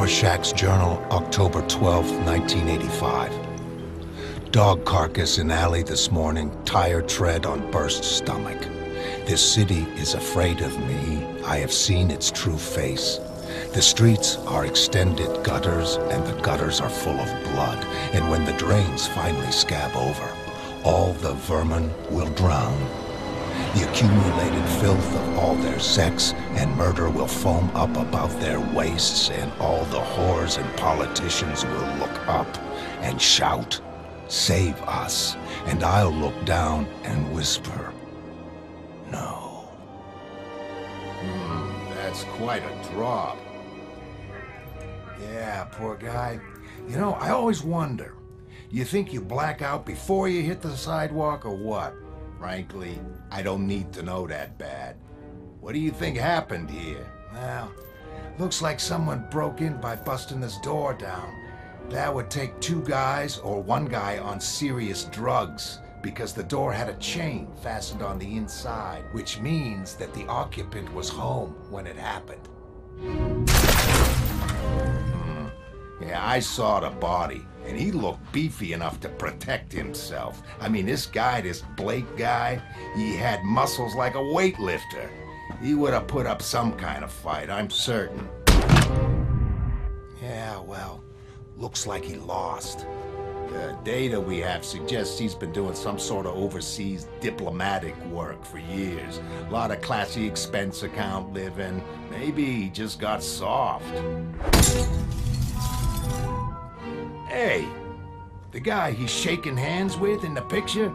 Rorschach's Journal, October 12, 1985. Dog carcass in alley this morning, tired tread on burst stomach. This city is afraid of me. I have seen its true face. The streets are extended gutters, and the gutters are full of blood. And when the drains finally scab over, all the vermin will drown. The accumulated filth of all their sex and murder will foam up about their waists, and all the whores and politicians will look up and shout, "Save us!" And I'll look down and whisper, "No." That's quite a drop. Yeah, poor guy. You know, I always wonder, you think you black out before you hit the sidewalk or what? Frankly, I don't need to know that bad. What do you think happened here? Well, looks like someone broke in by busting this door down. That would take two guys or one guy on serious drugs, because the door had a chain fastened on the inside, which means that the occupant was home when it happened. Yeah, I saw the body, and he looked beefy enough to protect himself. I mean, this guy, this Blake guy, he had muscles like a weightlifter. He would have put up some kind of fight, I'm certain. Yeah, well, looks like he lost. The data we have suggests he's been doing some sort of overseas diplomatic work for years. A lot of classy expense account living. Maybe he just got soft. Hey, the guy he's shaking hands with in the picture?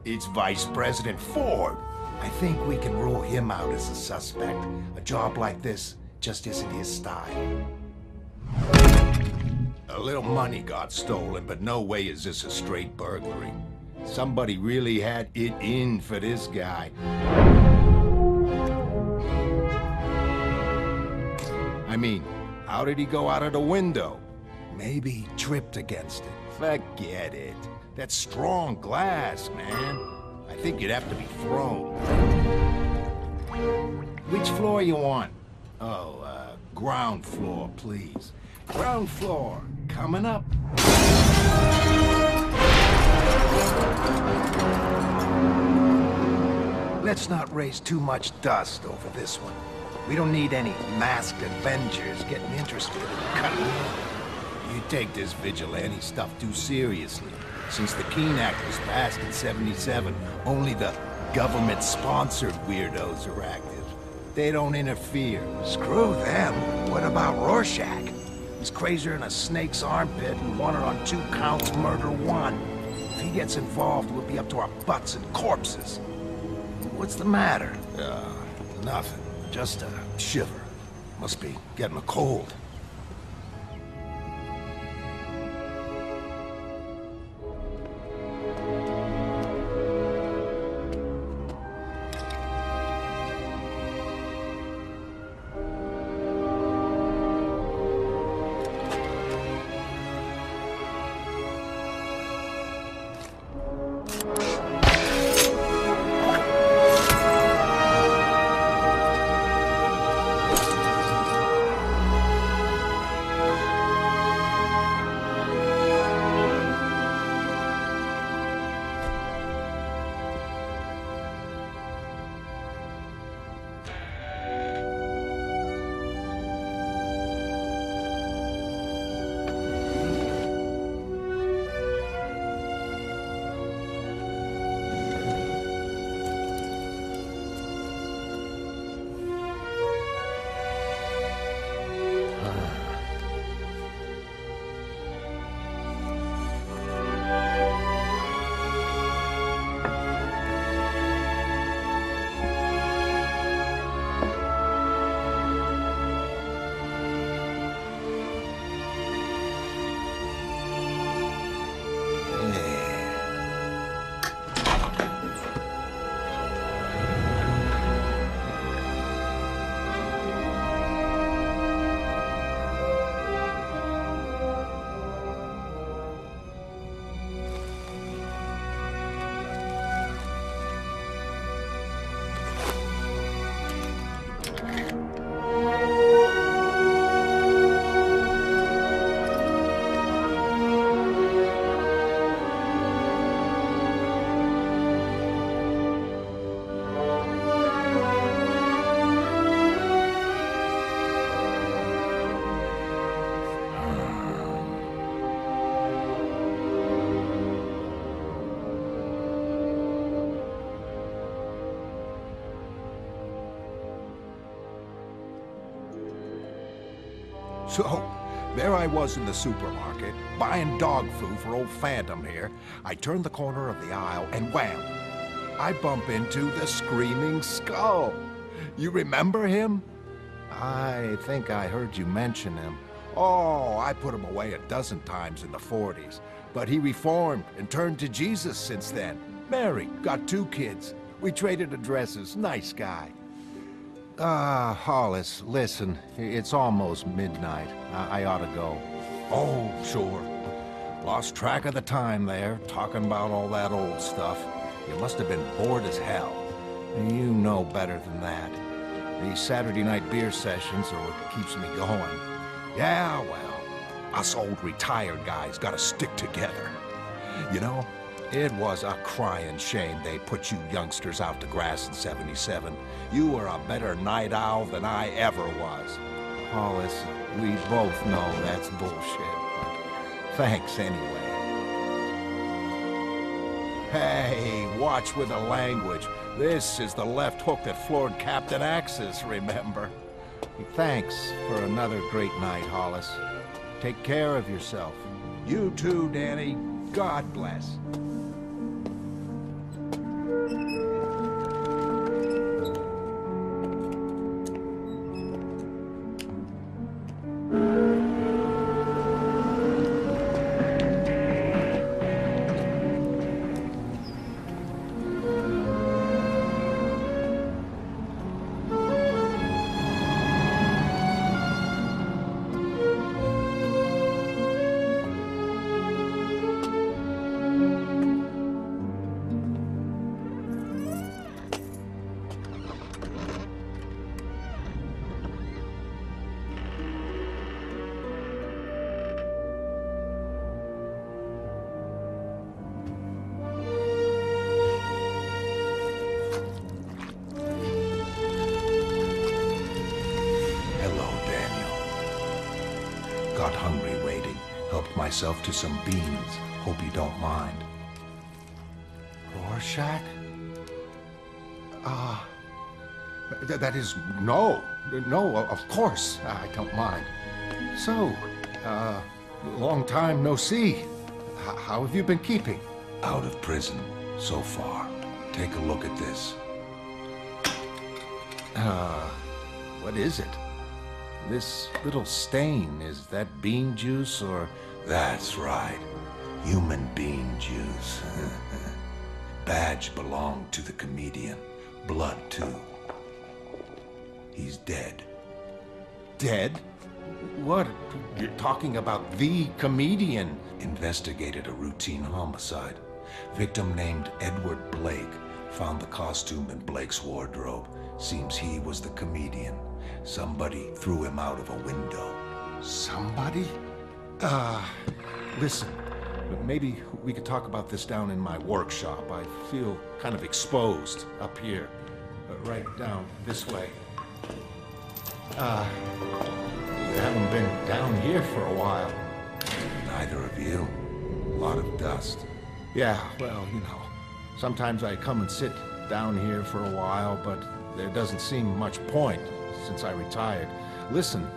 It's Vice President Ford. I think we can rule him out as a suspect. A job like this just isn't his style. A little money got stolen, but no way is this a straight burglary. Somebody really had it in for this guy. I mean, how did he go out of the window? Maybe he tripped against it. Forget it. That's strong glass, man. I think you'd have to be thrown. Which floor you want? Oh, ground floor, please. Ground floor, coming up. Let's not raise too much dust over this one. We don't need any masked Avengers getting interested in cutting in. You take this vigilante stuff too seriously. Since the Keene Act was passed in '77, only the government-sponsored weirdos are active. They don't interfere. Screw them. What about Rorschach? He's crazier than a snake's armpit and wanted on 2 counts, murder 1. If he gets involved, we'll be up to our butts in corpses. What's the matter? Nothing. Just a shiver. Must be getting a cold. So, there I was in the supermarket, buying dog food for old Phantom here. I turned the corner of the aisle, and wham! I bump into the Screaming Skull. You remember him? I think I heard you mention him. Oh, I put him away a dozen times in the 40s. But he reformed and turned to Jesus since then. Married, got 2 kids. We traded addresses. Nice guy. Hollis, listen. It's almost midnight. I ought to go. Oh, sure. Lost track of the time there, talking about all that old stuff. You must have been bored as hell. You know better than that. These Saturday night beer sessions are what keeps me going. Yeah, well, us old retired guys gotta stick together. You know, it was a crying shame they put you youngsters out to grass in '77. You were a better night owl than I ever was. Hollis, we both know that's bullshit, but thanks anyway. Hey, watch with the language. This is the left hook that floored Captain Axis, remember? Thanks for another great night, Hollis. Take care of yourself. You too, Danny. God bless. Got hungry waiting. Helped myself to some beans. Hope you don't mind. Rorschach? That is... No, of course. I don't mind. So, long time no see. How have you been keeping? Out of prison, so far. Take a look at this. What is it? This little stain, is that bean juice or... That's right. Human bean juice. Badge belonged to the comedian. Blood, too. He's dead. Dead? What? You're talking about the comedian? Investigated a routine homicide. Victim named Edward Blake. Found the costume in Blake's wardrobe. Seems he was the comedian. Somebody threw him out of a window. Somebody? Listen. Maybe we could talk about this down in my workshop. I feel kind of exposed up here. Right down this way. You haven't been down here for a while. Neither of you. A lot of dust. Yeah, well, you know. Sometimes I come and sit down here for a while, but there doesn't seem much point since I retired. Listen,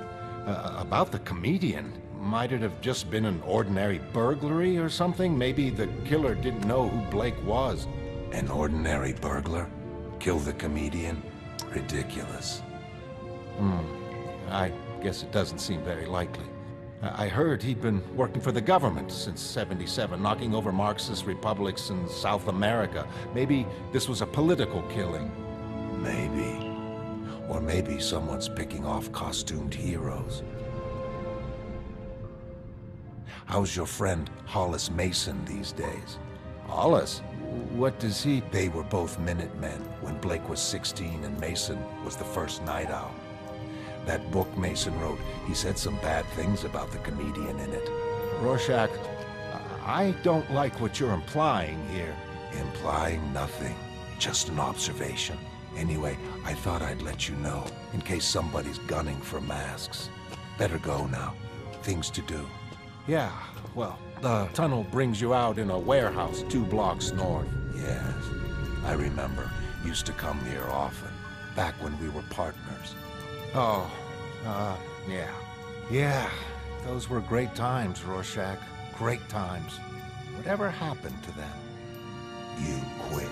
about the comedian. Might it have just been an ordinary burglary or something? Maybe the killer didn't know who Blake was. An ordinary burglar? Kill the comedian? Ridiculous. I guess it doesn't seem very likely. I heard he'd been working for the government since '77, knocking over Marxist republics in South America. Maybe this was a political killing. Maybe. Or maybe someone's picking off costumed heroes. How's your friend Hollis Mason these days? Hollis? What does he... They were both Minutemen when Blake was 16 and Mason was the first night owl. That book Mason wrote, he said some bad things about the comedian in it. Rorschach, I don't like what you're implying here. Implying nothing. Just an observation. Anyway, I thought I'd let you know, in case somebody's gunning for masks. Better go now. Things to do. Yeah, well, the tunnel brings you out in a warehouse 2 blocks north. Yes, I remember. Used to come here often, back when we were partners. Oh, yeah. Yeah, those were great times, Rorschach. Great times. Whatever happened to them? You quit.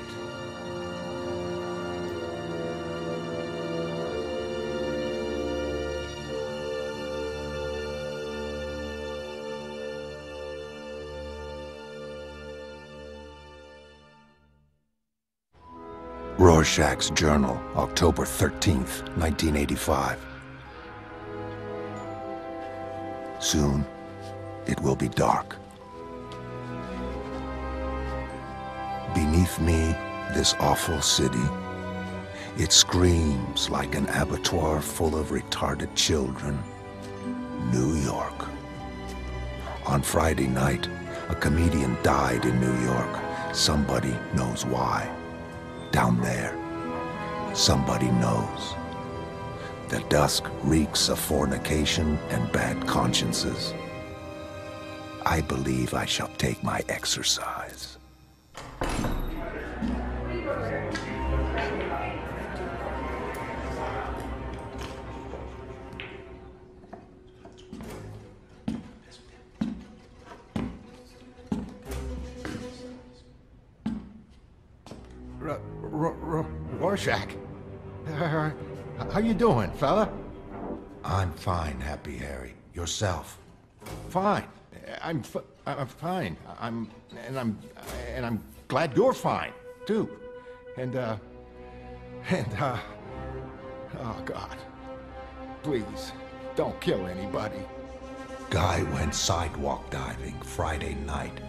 Rorschach's Journal, October 13th, 1985. Soon, it will be dark. Beneath me, this awful city. It screams like an abattoir full of retarded children. New York. On Friday night, a comedian died in New York. Somebody knows why. Down there, somebody knows. The dusk reeks of fornication and bad consciences. I believe I shall take my exercise. Rorschach. How you doing, fella? I'm fine, Happy Harry. Yourself? Fine. I'm fine. I'm glad you're fine too. Oh God. Please, don't kill anybody. Guy went sidewalk diving Friday night.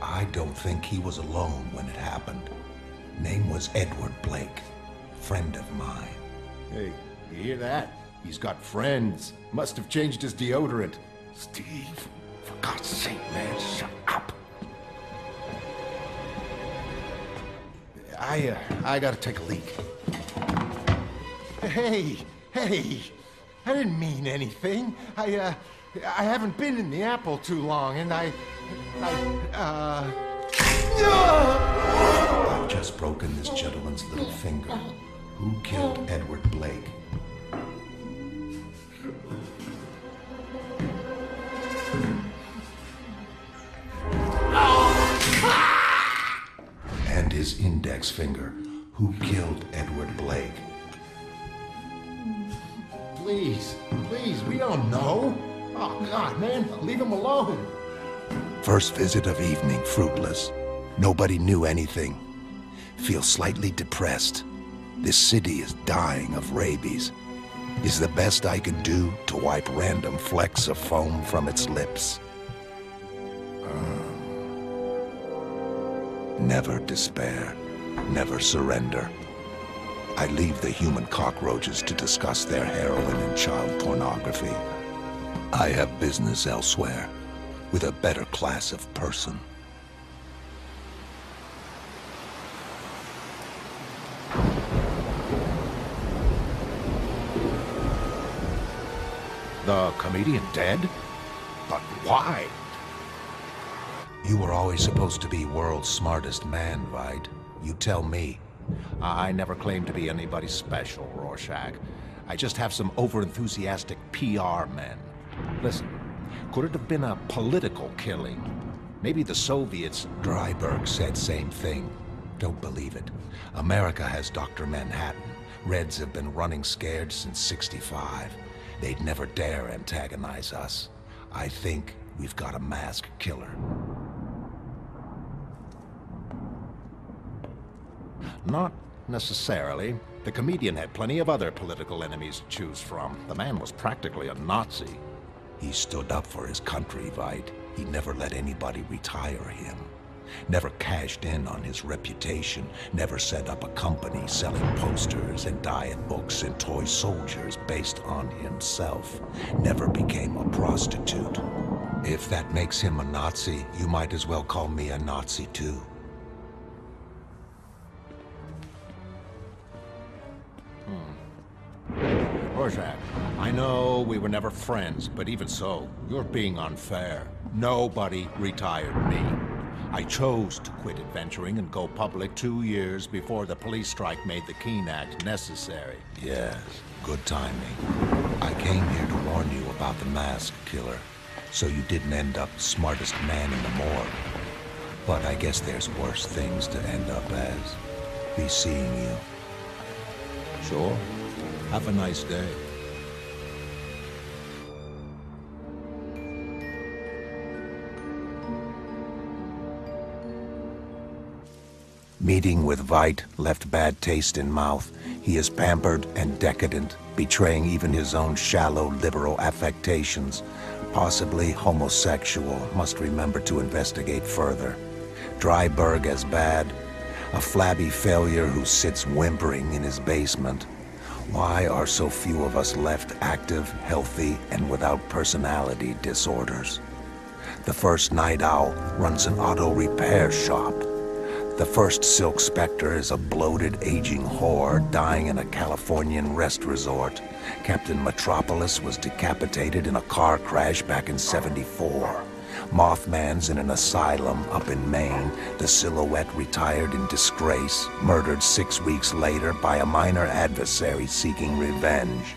I don't think he was alone when it happened. Name was Edward Blake. Friend of mine. Hey, you hear that? He's got friends. Must have changed his deodorant. Steve, for God's sake, man, shut up. I gotta take a leak. Hey, I didn't mean anything. I haven't been in the apple too long, and I've just broken this gentleman's little finger. Who killed Edward Blake? And his index finger. Who killed Edward Blake? Please, we don't know. Oh, God, man, leave him alone. First visit of evening, fruitless. Nobody knew anything. Feel slightly depressed. This city is dying of rabies. Is the best I could do to wipe random flecks of foam from its lips. Never despair. Never surrender. I leave the human cockroaches to discuss their heroin and child pornography. I have business elsewhere, with a better class of person. The comedian dead? But why? You were always supposed to be world's smartest man, Veit. You tell me. I never claimed to be anybody special, Rorschach. I just have some overenthusiastic PR men. Listen, could it have been a political killing? Maybe the Soviets... Dryberg said same thing. Don't believe it. America has Dr. Manhattan. Reds have been running scared since '65. They'd never dare antagonize us. I think we've got a masked killer. Not necessarily. The comedian had plenty of other political enemies to choose from. The man was practically a Nazi. He stood up for his country, Veit. He never let anybody retire him. Never cashed in on his reputation. Never set up a company selling posters and diet books and toy soldiers based on himself. Never became a prostitute. If that makes him a Nazi, you might as well call me a Nazi too. Rorschach, I know we were never friends, but even so, you're being unfair. Nobody retired me. I chose to quit adventuring and go public 2 years before the police strike made the Keene Act necessary. Yes, good timing. I came here to warn you about the masked killer, so you didn't end up smartest man in the morgue. But I guess there's worse things to end up as. Be seeing you. Sure. Have a nice day. Meeting with Veidt left bad taste in mouth. He is pampered and decadent, betraying even his own shallow liberal affectations. Possibly homosexual. Must remember to investigate further. Dryberg as bad. A flabby failure who sits whimpering in his basement. Why are so few of us left active, healthy, and without personality disorders? The first night owl runs an auto repair shop. The first Silk Spectre is a bloated, aging whore dying in a Californian rest resort. Captain Metropolis was decapitated in a car crash back in '74. Mothman's in an asylum up in Maine. The Silhouette retired in disgrace, murdered 6 weeks later by a minor adversary seeking revenge.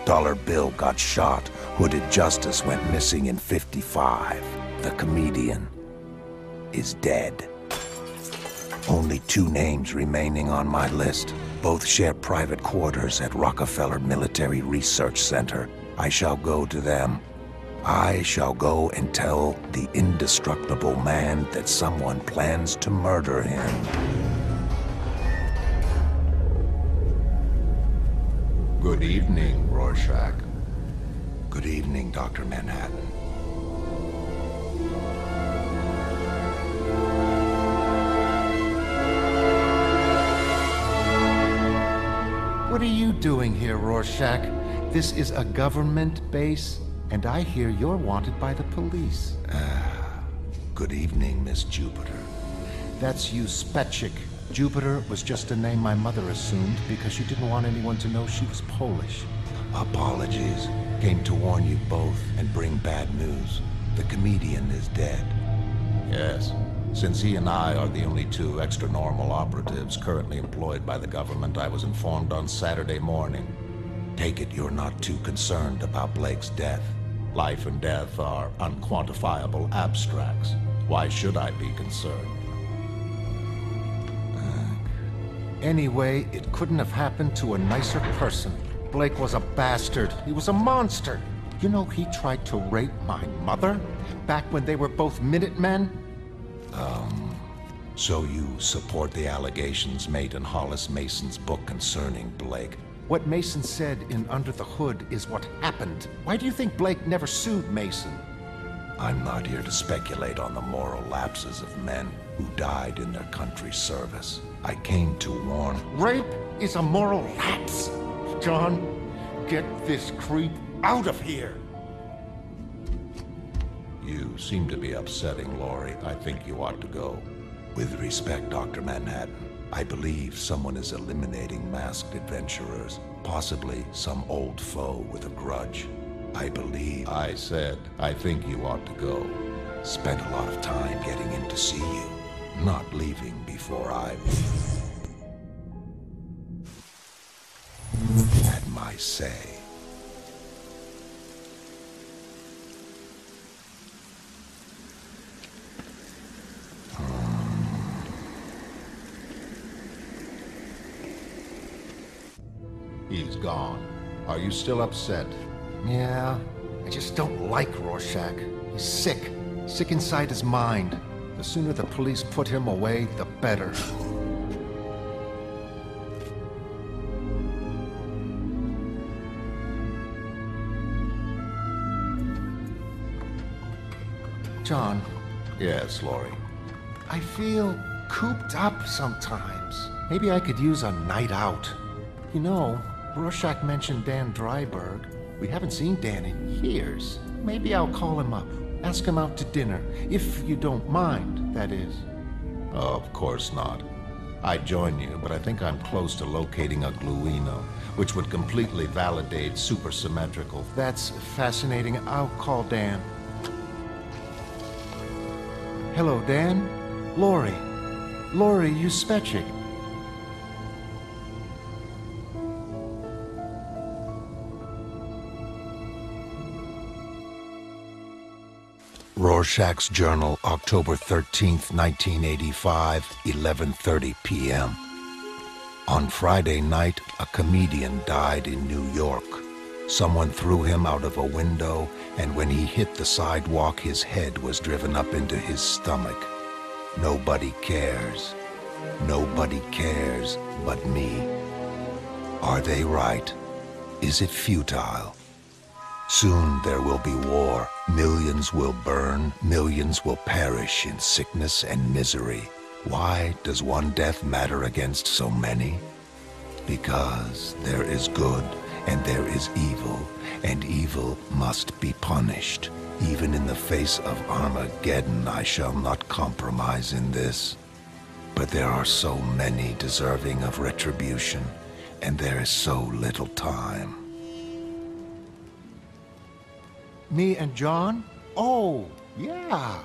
Dollar Bill got shot. Hooded Justice went missing in '55. The comedian is dead. Only 2 names remaining on my list. Both share private quarters at Rockefeller Military Research Center. I shall go to them. I shall go and tell the indestructible man that someone plans to murder him. Good evening, Rorschach. Good evening, Dr. Manhattan. What are you doing here, Rorschach? This is a government base, and I hear you're wanted by the police. Good evening, Miss Jupiter. That's you, Spetchik. Jupiter was just a name my mother assumed because she didn't want anyone to know she was Polish. Apologies. Came to warn you both and bring bad news. The comedian is dead. Yes. Since he and I are the only 2 extra-normal operatives currently employed by the government, I was informed on Saturday morning. Take it you're not too concerned about Blake's death. Life and death are unquantifiable abstracts. Why should I be concerned? Anyway, it couldn't have happened to a nicer person. Blake was a bastard. He was a monster. You know, he tried to rape my mother back when they were both Minutemen. So you support the allegations made in Hollis Mason's book concerning Blake? What Mason said in Under the Hood is what happened. Why do you think Blake never sued Mason? I'm not here to speculate on the moral lapses of men who died in their country's service. I came to warn... Rape is a moral lapse. John, get this creep out of here. You seem to be upsetting Laurie. I think you ought to go. With respect, Dr. Manhattan, I believe someone is eliminating masked adventurers, possibly some old foe with a grudge. I believe... I said, I think you ought to go. Spent a lot of time getting in to see you, not leaving before I... had my say. He's gone. Are you still upset? Yeah, I just don't like Rorschach. He's sick. Sick inside his mind. The sooner the police put him away, the better. John. Yes, Laurie. I feel cooped up sometimes. Maybe I could use a night out. You know, Rorschach mentioned Dan Dryberg. We haven't seen Dan in years. Maybe I'll call him up. Ask him out to dinner. If you don't mind, that is. Oh, of course not. I'd join you, but I think I'm close to locating a gluino, which would completely validate supersymmetrical. That's fascinating. I'll call Dan. Hello, Dan. Lori. Lori Uspechik. Rorschach's Journal, October 13th, 1985, 11:30 p.m. On Friday night, a comedian died in New York. Someone threw him out of a window, and when he hit the sidewalk, his head was driven up into his stomach. Nobody cares. Nobody cares but me. Are they right? Is it futile? Soon there will be war. Millions will burn. Millions will perish in sickness and misery. Why does one death matter against so many? Because there is good and there is evil, and evil must be punished. Even in the face of Armageddon, I shall not compromise in this. But there are so many deserving of retribution, and there is so little time. Me and John? Oh, yeah,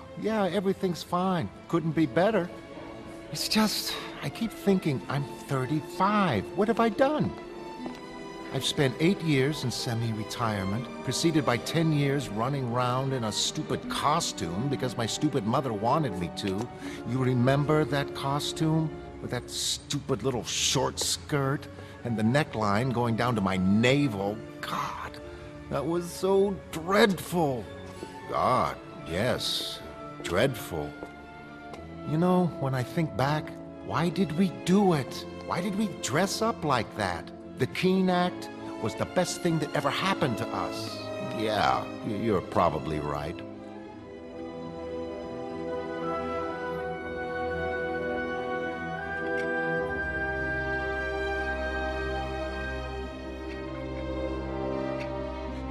everything's fine. Couldn't be better. It's just, I keep thinking I'm 35. What have I done? I've spent 8 years in semi-retirement, preceded by 10 years running around in a stupid costume because my stupid mother wanted me to. You remember that costume? With that stupid little short skirt and the neckline going down to my navel? God, that was so dreadful. God, yes, dreadful. You know, when I think back, why did we do it? Why did we dress up like that? The Keene Act was the best thing that ever happened to us. Yeah, you're probably right.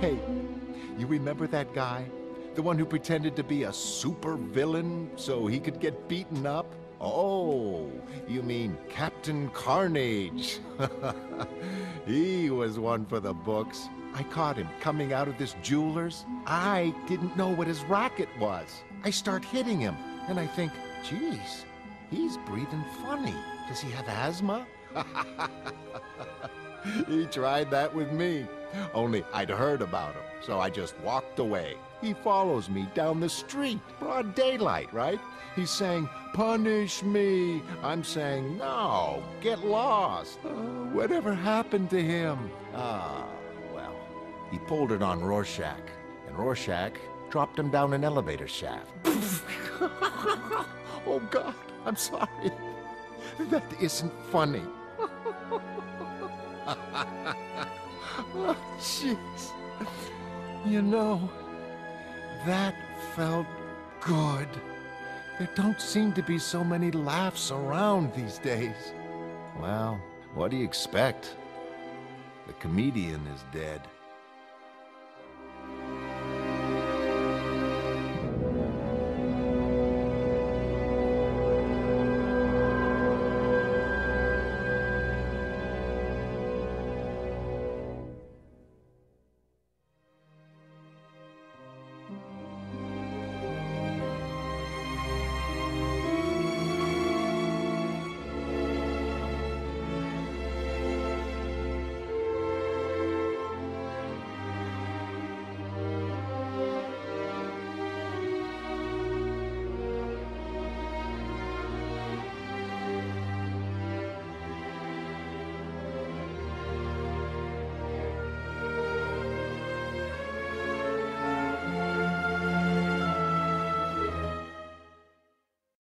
Hey, you remember that guy? The one who pretended to be a super villain so he could get beaten up? Oh, you mean Captain Carnage. He was one for the books. I caught him coming out of this jeweler's. I didn't know what his racket was. I start hitting him, and I think, geez, he's breathing funny. Does he have asthma? He tried that with me. Only I'd heard about him, so I just walked away. He follows me down the street, broad daylight, right? He's saying, "Punish me." I'm saying, "No, get lost." Whatever happened to him? Well, he pulled it on Rorschach, and Rorschach dropped him down an elevator shaft. Oh, God, I'm sorry. That isn't funny. Oh, jeez. You know, that felt good. There don't seem to be so many laughs around these days. Well, what do you expect? The comedian is dead.